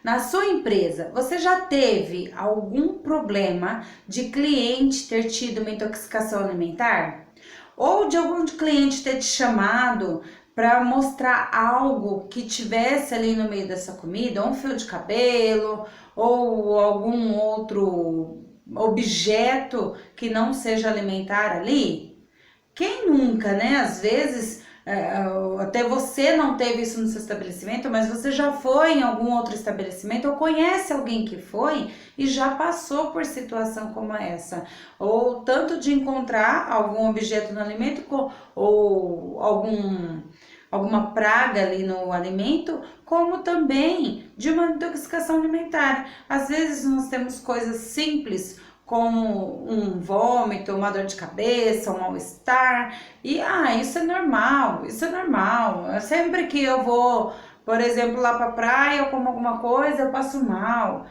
Na sua empresa, você já teve algum problema de cliente ter tido uma intoxicação alimentar? Ou de algum cliente ter te chamado para mostrar algo que tivesse ali no meio dessa comida, um fio de cabelo ou algum outro objeto que não seja alimentar ali? Quem nunca, né? Às vezes, até você não teve isso no seu estabelecimento, mas você já foi em algum outro estabelecimento ou conhece alguém que foi e já passou por situação como essa. Ou tanto de encontrar algum objeto no alimento ou alguma praga ali no alimento, como também de uma intoxicação alimentar. Às vezes nós temos coisas simples como um vômito, uma dor de cabeça, um mal-estar, e isso é normal, isso é normal. Sempre que eu vou, por exemplo, lá pra praia, eu como alguma coisa, eu passo mal.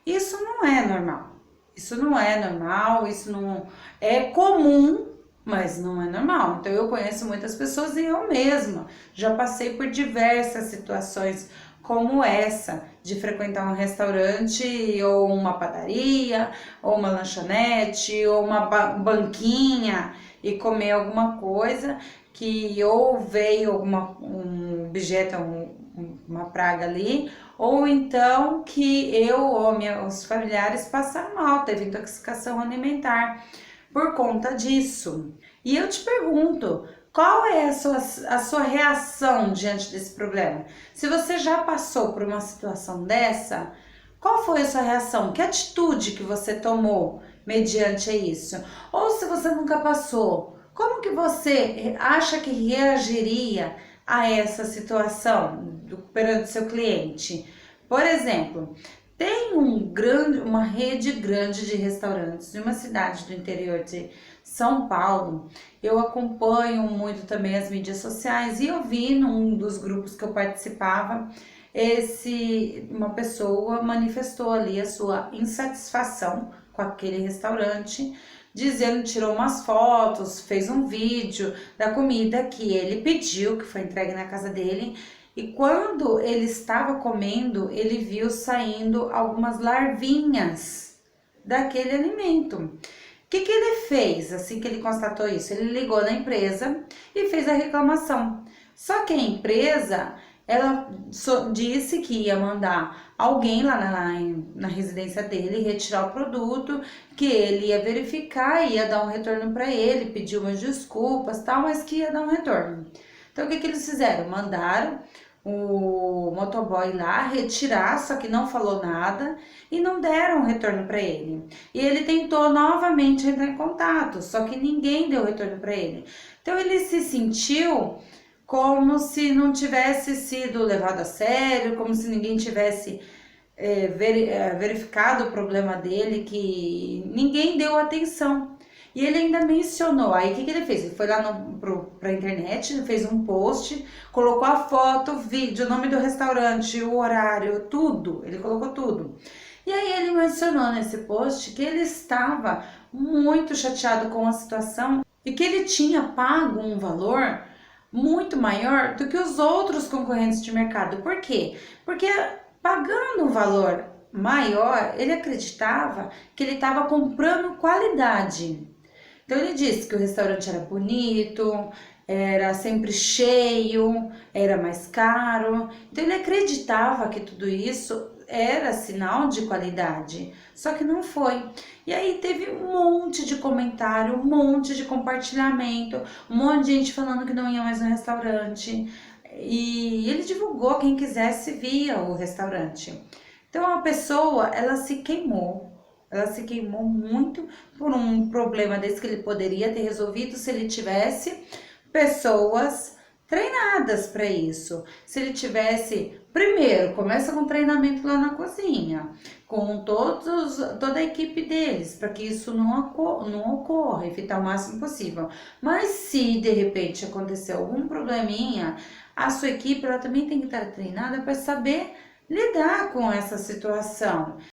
Isso não é normal. Isso não é normal, isso não é comum, mas não é normal. Então eu conheço muitas pessoas e eu mesma já passei por diversas situações como essa, de frequentar um restaurante ou uma padaria, ou uma lanchonete, ou uma banquinha e comer alguma coisa que ou veio um objeto, uma praga ali, ou então que eu ou meus familiares passaram mal, teve intoxicação alimentar por conta disso. E eu te pergunto, qual é a sua reação diante desse problema? Se você já passou por uma situação dessa, qual foi a sua reação? Que atitude que você tomou mediante isso? Ou se você nunca passou, como que você acha que reagiria a essa situação perante seu cliente? Por exemplo, tem uma rede grande de restaurantes de uma cidade do interior de São Paulo. Eu acompanho muito também as mídias sociais e eu vi num dos grupos que eu participava, uma pessoa manifestou ali a sua insatisfação com aquele restaurante, dizendo, tirou umas fotos, fez um vídeo da comida que ele pediu, que foi entregue na casa dele, e quando ele estava comendo, ele viu saindo algumas larvinhas daquele alimento. O que ele fez assim que ele constatou isso? Ele ligou na empresa e fez a reclamação. Só que a empresa, ela disse que ia mandar alguém lá na residência dele retirar o produto, que ele ia verificar, ia dar um retorno para ele, pediu umas desculpas, tal, mas que ia dar um retorno. Então o que eles fizeram? Mandaram o motoboy lá retirar, só que não falou nada e não deram retorno para ele. E ele tentou novamente entrar em contato, só que ninguém deu retorno para ele. Então ele se sentiu como se não tivesse sido levado a sério, como se ninguém tivesse verificado o problema dele, que ninguém deu atenção. E ele ainda mencionou, aí o que ele fez? Ele foi lá pra internet, fez um post, colocou a foto, o vídeo, o nome do restaurante, o horário, tudo, ele colocou tudo. E aí ele mencionou nesse post que ele estava muito chateado com a situação e que ele tinha pago um valor muito maior do que os outros concorrentes de mercado. Por quê? Porque pagando um valor maior, ele acreditava que ele estava comprando qualidade. Então ele disse que o restaurante era bonito, era sempre cheio, era mais caro. Então ele acreditava que tudo isso era sinal de qualidade, só que não foi. E aí teve um monte de comentário, um monte de compartilhamento, um monte de gente falando que não ia mais no restaurante. E ele divulgou, quem quisesse via o restaurante. Então a pessoa, ela se queimou. Ela se queimou muito por um problema desse que ele poderia ter resolvido se ele tivesse pessoas treinadas para isso. Se ele tivesse, primeiro, começa com treinamento lá na cozinha, com toda a equipe deles, para que isso não ocorra, evitar o máximo possível. Mas se de repente acontecer algum probleminha, a sua equipe ela também tem que estar treinada para saber lidar com essa situação.